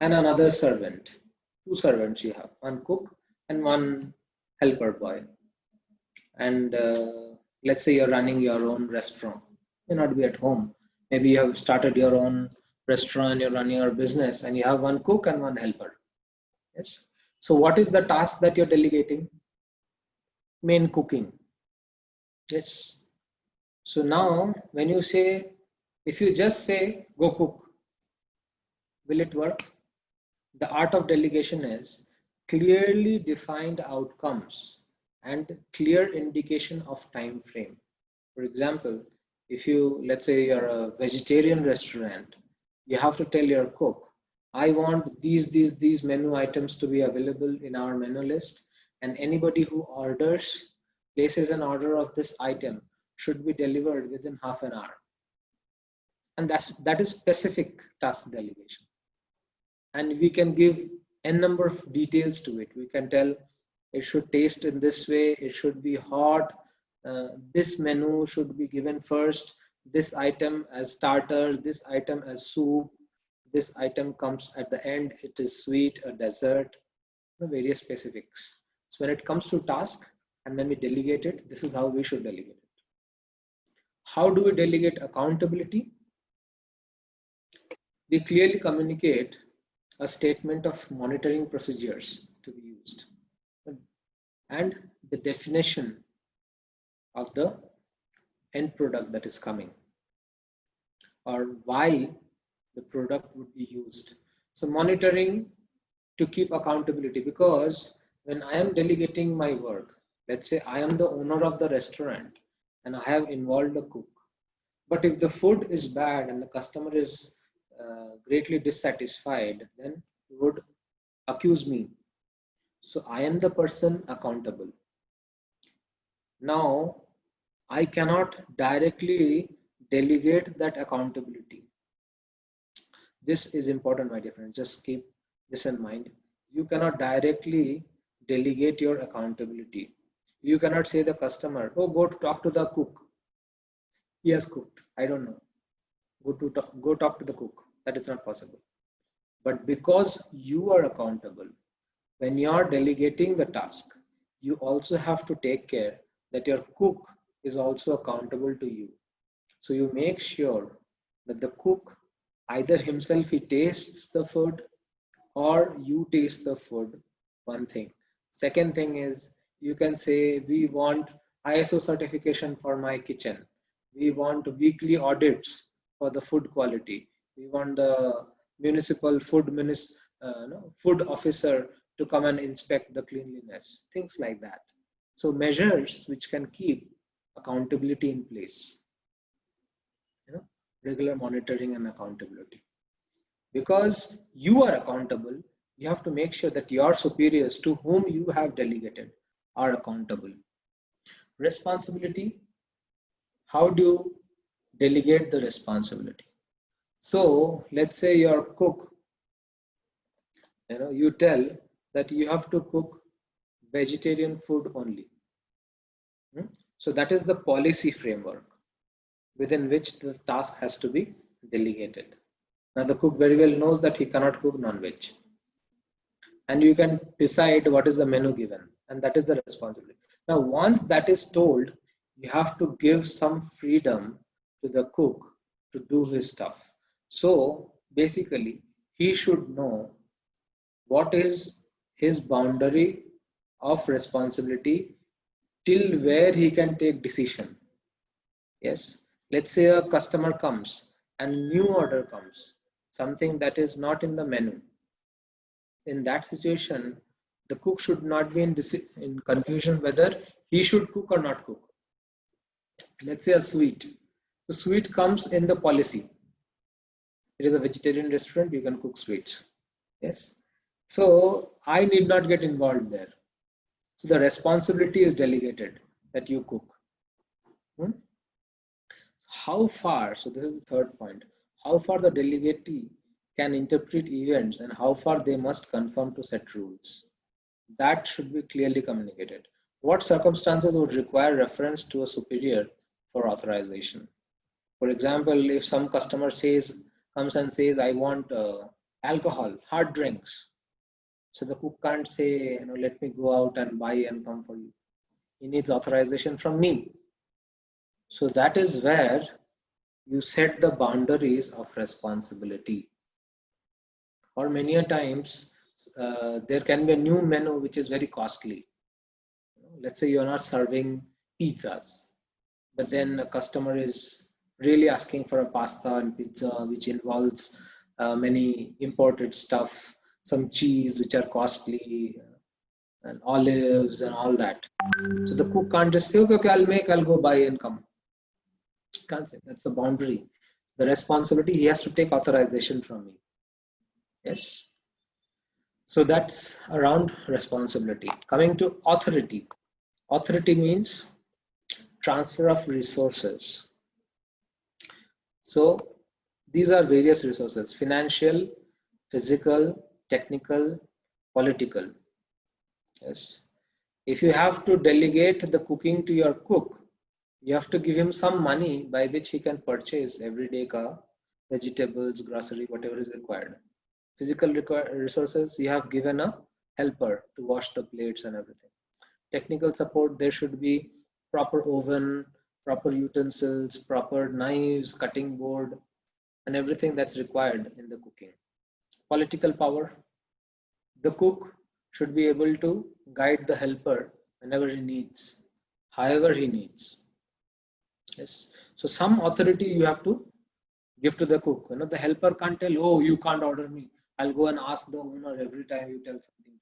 A: and another servant. 2 servants you have, one cook and one helper boy. And Let's say you're running your own restaurant, may not be at home. Maybe you have started your own restaurant, you're running your business, and you have one cook and one helper. Yes. So what is the task that you're delegating? Main cooking. Yes. So now when you say, if you just say go cook, will it work? The art of delegation is clearly defined outcomes and clear indication of time frame. For example, if you, let's say you're a vegetarian restaurant, you have to tell your cook, I want these menu items to be available in our menu list, and anybody who orders, places an order of this item should be delivered within half an hour. And that is specific task delegation. And we can give n number of details to it. We can tell it should taste in this way, it should be hot, this menu should be given first, this item as starter, this item as soup, this item comes at the end, it is sweet, a dessert, various specifics. So when it comes to task and when we delegate it, this is how we should delegate it. How do we delegate accountability? We clearly communicate a statement of monitoring procedures to be used and the definition of the end product that is coming or why the product would be used. So monitoring to keep accountability, because when I am delegating my work, let's say I am the owner of the restaurant and I have involved a cook, but if the food is bad and the customer is greatly dissatisfied, then he would accuse me. So I am the person accountable. Now I cannot directly delegate that accountability. This is important, my dear friends. Just keep this in mind. You cannot directly delegate your accountability. You cannot say the customer, oh, go to talk to the cook. He has cooked. I don't know. Go talk to the cook. That is not possible. But because you are accountable, when you are delegating the task, you also have to take care that your cook is also accountable to you. So you make sure that the cook, either himself he tastes the food or you taste the food, one thing. Second thing is, you can say, we want ISO certification for my kitchen. We want weekly audits for the food quality. We want the municipal food officer to come and inspect the cleanliness, things like that. So measures which can keep accountability in place, regular monitoring and accountability. Because you are accountable, you have to make sure that your superiors to whom you have delegated are accountable. Responsibility, how do you delegate the responsibility? So let's say your cook, you tell that you have to cook vegetarian food only. So that is the policy framework within which the task has to be delegated. Now the cook very well knows that he cannot cook non-veg. And you can decide what is the menu given, and that is the responsibility. Now once that is told, you have to give some freedom to the cook to do his stuff. So basically he should know what is his boundary of responsibility till where he can take decision. Yes, let's say a customer comes and new order comes, something that is not in the menu. In that situation, the cook should not be in confusion whether he should cook or not cook. Let's say a sweet. The sweet comes in the policy. It is a vegetarian restaurant, you can cook sweets. Yes. So I need not get involved there. So the responsibility is delegated that you cook. How far, so this is the third point, how far the delegatee can interpret events and how far they must conform to set rules. That should be clearly communicated. What circumstances would require reference to a superior for authorization? For example, if some customer comes and says, I want alcohol, hard drinks. So the cook can't say, let me go out and buy and come for you. He needs authorization from me. So that is where you set the boundaries of responsibility. Or many a times, there can be a new menu which is very costly. Let's say you're not serving pizzas, but then a customer is really asking for a pasta and pizza which involves many imported stuff, some cheese which are costly, and olives and all that. So the cook can't just say, okay, okay, I'll go buy and come. Can't say. That's the boundary. The responsibility, he has to take authorization from me. Yes. So that's around responsibility. Coming to authority. Authority means transfer of resources. So these are various resources: financial, physical, technical, political. Yes. If you have to delegate the cooking to your cook, you have to give him some money by which he can purchase everyday vegetables, grocery, whatever is required. Physical resources, you have given a helper to wash the plates and everything. Technical support, there should be proper oven, proper utensils, proper knives, cutting board, and everything that's required in the cooking. Political power, the cook should be able to guide the helper whenever he needs, however he needs. Yes. So some authority you have to give to the cook. The helper can't tell, oh, you can't order me. I'll go and ask the owner every time you tell something to me.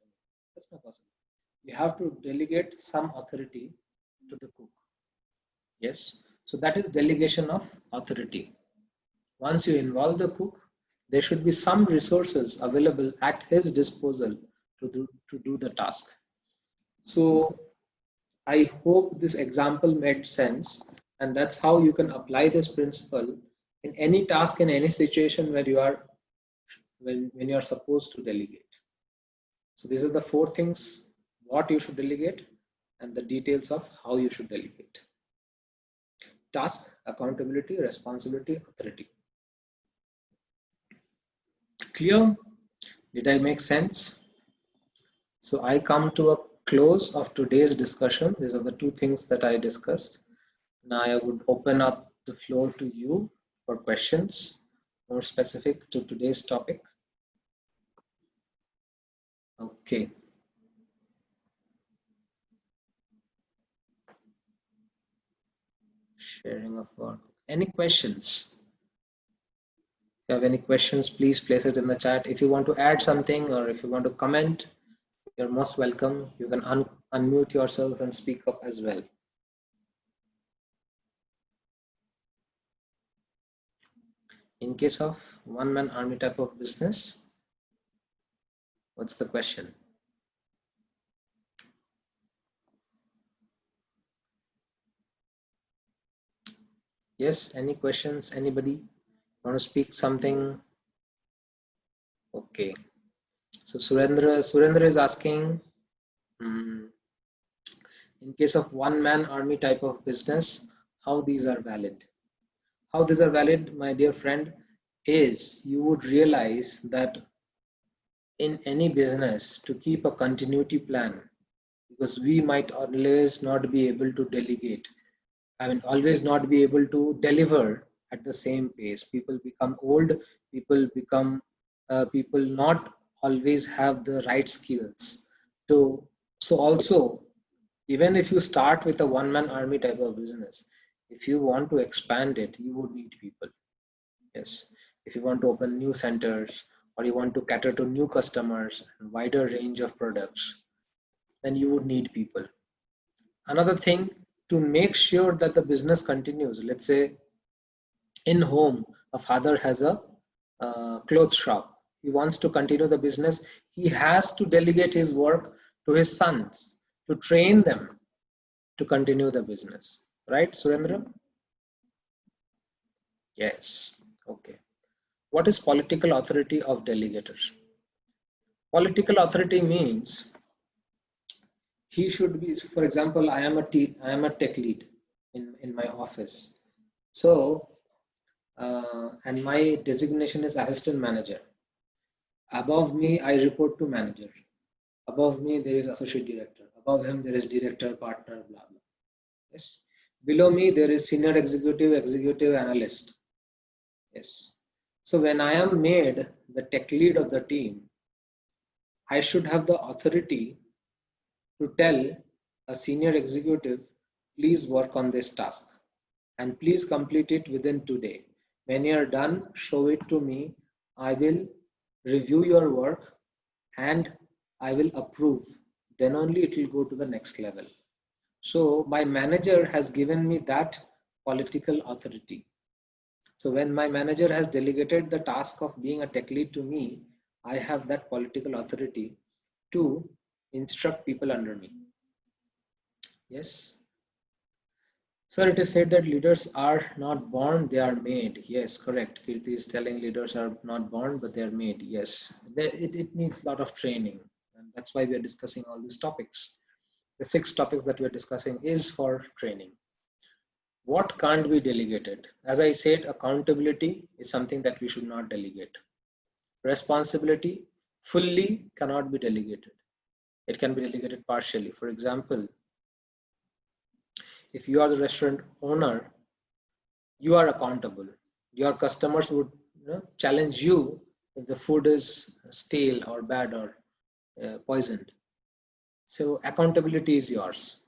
A: That's not possible. You have to delegate some authority to the cook. Yes. So that is delegation of authority. Once you involve the cook, there should be some resources available at his disposal to do the task. So I hope this example made sense, and that's how you can apply this principle in any task, in any situation where you are when you are supposed to delegate. So these are the 4 things: what you should delegate and the details of how you should delegate. Task, accountability, responsibility, authority. Clear? Did I make sense? So I come to a close of today's discussion. These are the 2 things that I discussed. Now I would open up the floor to you for questions more specific to today's topic. Okay. Sharing of work. Any questions? If you have any questions, please place it in the chat. If you want to add something or if you want to comment, you're most welcome. You can unmute yourself and speak up as well. In case of one-man army type of business, what's the question? Yes, any questions? Anybody want to speak something? Okay. So Surendra is asking, in case of one-man army type of business, how these are valid? How these are valid, my dear friend, is you would realize that in any business to keep a continuity plan, because we might always not be able to delegate. I mean, always not be able to deliver at the same pace. People become old, people not always have the right skills. So also, even if you start with a one-man army type of business, if you want to expand it, you would need people. Yes. If you want to open new centers or you want to cater to new customers and wider range of products, then you would need people. Another thing, to make sure that the business continues, let's say in home, a father has a clothes shop. He wants to continue the business. He has to delegate his work to his sons to train them to continue the business. Right, Surendra? Yes. Okay. What is political authority of delegators? Political authority means he should be, for example, I am a tech lead in my office. So, and my designation is assistant manager. Above me, I report to manager. Above me, there is associate director. Above him, there is director, partner, blah, blah. Yes. Below me, there is senior executive, executive analyst. Yes. So when I am made the tech lead of the team, I should have the authority to tell a senior executive, please work on this task and please complete it within today. When you're done, show it to me. I will review your work and I will approve. Then only it will go to the next level. So my manager has given me that political authority. So when my manager has delegated the task of being a tech lead to me, I have that political authority to instruct people under me. Yes. Sir, it is said that leaders are not born, they are made. Yes, correct. Kirti is telling leaders are not born, but they are made. Yes, it needs a lot of training. And that's why we are discussing all these topics. The 6 topics that we are discussing is for training. What can't be delegated? As I said, accountability is something that we should not delegate. Responsibility fully cannot be delegated. It can be delegated partially. For example, if you are the restaurant owner, you are accountable. Your customers would challenge you if the food is stale or bad or poisoned. So accountability is yours.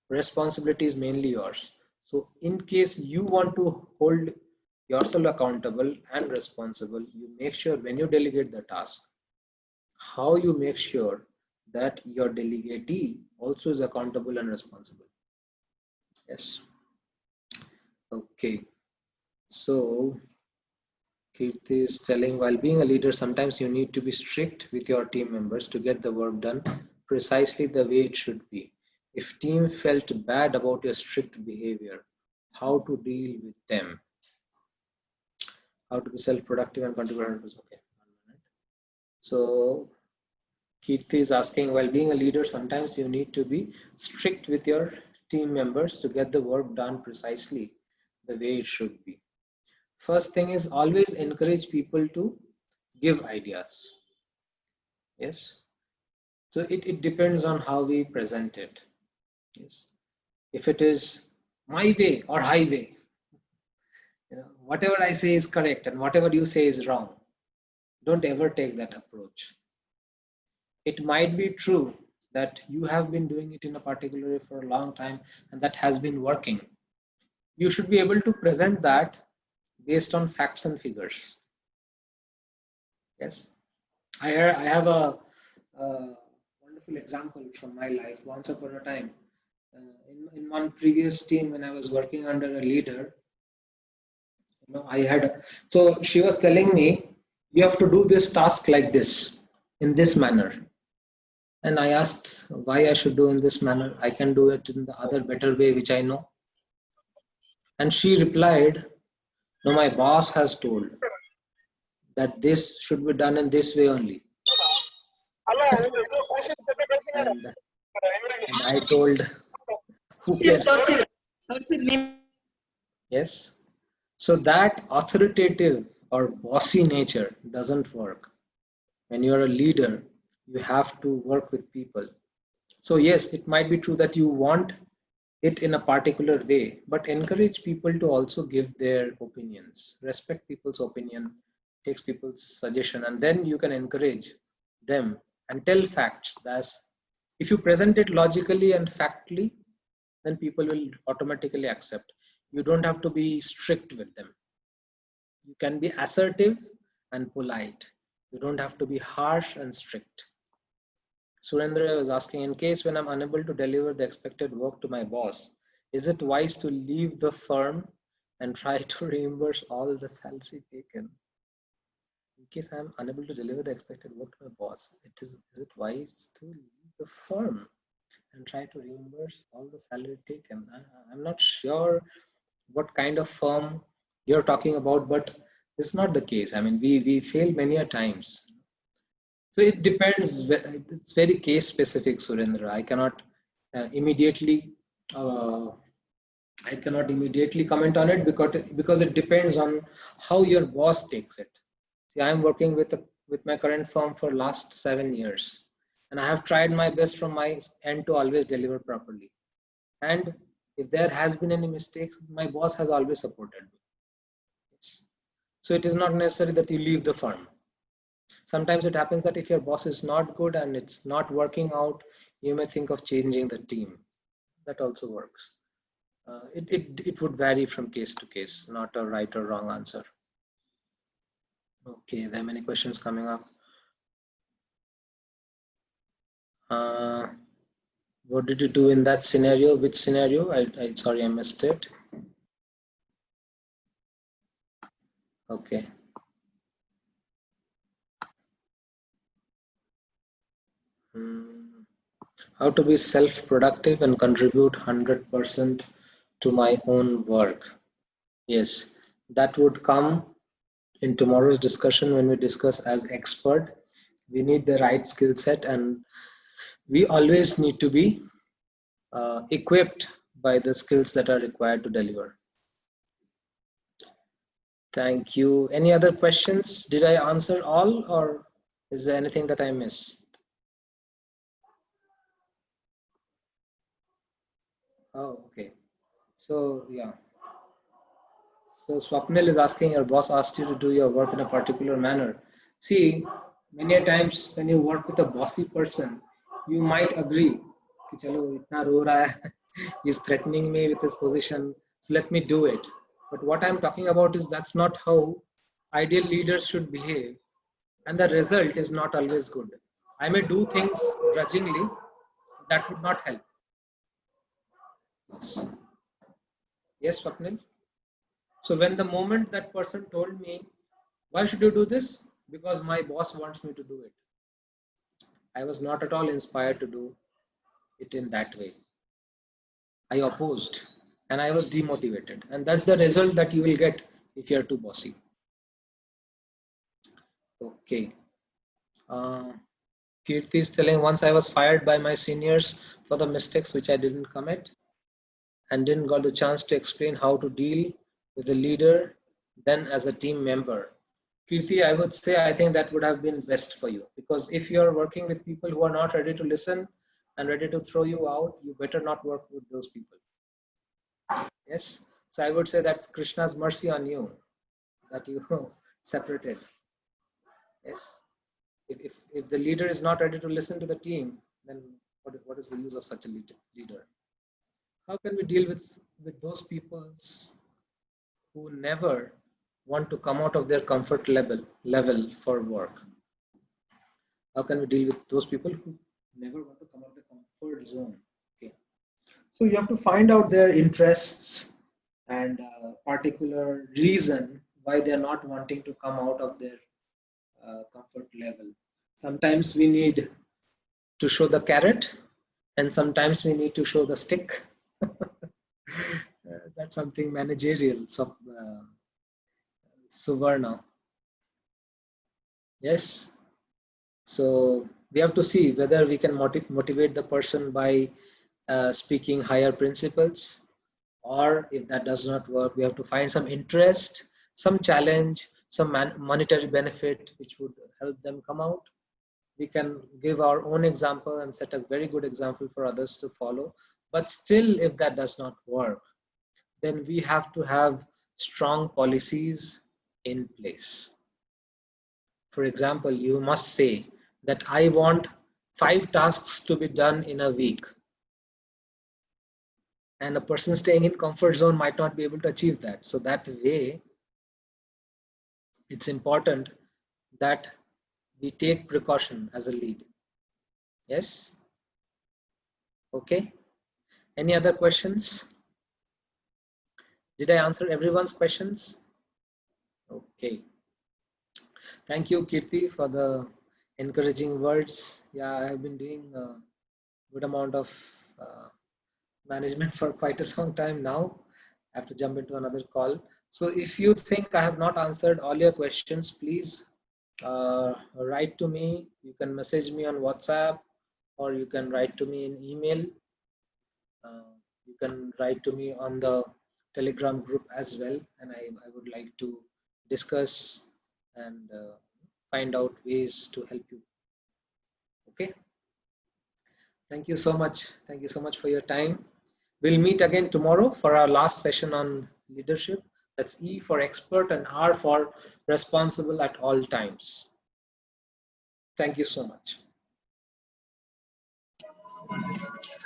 A: Responsibility is mainly yours. So in case you want to hold yourself accountable and responsible, you make sure when you delegate the task, how you make sure that your delegatee also is accountable and responsible. Yes. Okay. So Kirti is telling, while being a leader, sometimes you need to be strict with your team members to get the work done precisely the way it should be. If team felt bad about your strict behavior, how to deal with them? How to be self-productive and contribute 100%. Okay, 1 minute. So Kirti is asking, while being a leader, sometimes you need to be strict with your team members to get the work done precisely the way it should be. First thing is always encourage people to give ideas. Yes. So it depends on how we present it. Yes. If it is my way or highway, whatever I say is correct and whatever you say is wrong, don't ever take that approach. It might be true that you have been doing it in a particular way for a long time and that has been working. You should be able to present that based on facts and figures. Yes, I have a wonderful example from my life. Once upon a time, in one previous team when I was working under a leader, I had, so she was telling me, you have to do this task like this, in this manner. And I asked why I should do in this manner. I can do it in the other better way, which I know. And she replied, no, my boss has told that this should be done in this way only. and I told, who cares? Yes. So that authoritative or bossy nature doesn't work. When you're a leader, you have to work with people. So yes, it might be true that you want it in a particular way, but encourage people to also give their opinions. Respect people's opinion, takes people's suggestion, and then you can encourage them and tell facts. That's, if you present it logically and factly, then people will automatically accept. You don't have to be strict with them. You can be assertive and polite. You don't have to be harsh and strict. Surendra was asking, in case when I'm unable to deliver the expected work to my boss, is it wise to leave the firm and try to reimburse all the salary taken? In case I'm unable to deliver the expected work to my boss, is it wise to leave the firm and try to reimburse all the salary taken? I'm not sure what kind of firm you're talking about, but it's not the case. I mean, we fail many a times. So it depends. It's very case specific, Surendra. I cannot immediately comment on it because it depends on how your boss takes it. See, I'm working with my current firm for last 7 years, and I have tried my best from my end to always deliver properly. And If there has been any mistakes, my boss has always supported me. So it is not necessary that you leave the firm. Sometimes it happens that if your boss is not good and it's not working out, you may think of changing the team. That also works. It would vary from case to case, not a right or wrong answer. Okay, there are many questions coming up. What did you do in that scenario? Which scenario? Sorry, I missed it. Okay. How to be self-productive and contribute 100% to my own work? Yes, that would come in tomorrow's discussion when we discuss as expert. We need the right skill set, and we always need to be equipped by the skills that are required to deliver. Thank you. Any other questions? Did I answer all, or is there anything that I missed? Oh, okay. So, yeah. So Swapnil is asking, your boss asked you to do your work in a particular manner. See, many a times when you work with a bossy person, you might agree, कि चलो इतना रो रहा है, he's threatening me with his position, so let me do it. But what I'm talking about is that's not how ideal leaders should behave, and the result is not always good. I may do things grudgingly, that would not help. Yes, yes, Swapnil. So when the moment that person told me, why should you do this? Because my boss wants me to do it. I was not at all inspired to do it in that way. I opposed and I was demotivated. And that's the result that you will get if you're too bossy. Okay. Kirti is telling, once I was fired by my seniors for the mistakes which I didn't commit and didn't got the chance to explain how to deal with the leader then as a team member. Kirti, I would say I think that would have been best for you, because if you're working with people who are not ready to listen and ready to throw you out, you better not work with those people. Yes. So I would say that's Krishna's mercy on you that you separated. Yes. If the leader is not ready to listen to the team, then what is the use of such a leader? How can we deal with those people who never want to come out of their comfort level for work? How can we deal with those people who never want to come out of the comfort zone? Okay. So you have to find out their interests and particular reason why they're not wanting to come out of their comfort level. Sometimes we need to show the carrot, and sometimes we need to show the stick. That's something managerial. So, Suvarna. Yes. So we have to see whether we can motivate the person by speaking higher principles, or if that does not work, we have to find some interest, some challenge, some monetary benefit which would help them come out. We can give our own example and set a very good example for others to follow. But still, if that does not work, then we have to have strong policies in place. For example, you must say that I want 5 tasks to be done in a week. And a person staying in comfort zone might not be able to achieve that. So that way, it's important that we take precaution as a lead. Yes? Okay. Any other questions? Did I answer everyone's questions? Okay. Thank you, Kirti, for the encouraging words. Yeah, I have been doing a good amount of management for quite a long time now. I have to jump into another call. So if you think I have not answered all your questions, please write to me. You can message me on WhatsApp, or you can write to me in email. You can write to me on the Telegram group as well, and I would like to discuss and find out ways to help you. Okay. Thank you so much. Thank you so much for your time. We'll meet again tomorrow for our last session on leadership. That's E for expert and R for responsible at all times. Thank you so much.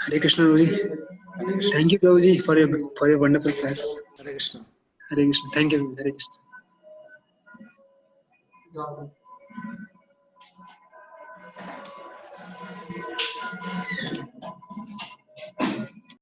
B: Hare Krishna, Prabhuji. Thank you, Prabhuji, for your wonderful class.
A: Hare Krishna.
B: Hare Krishna. Thank you. Hare Krishna.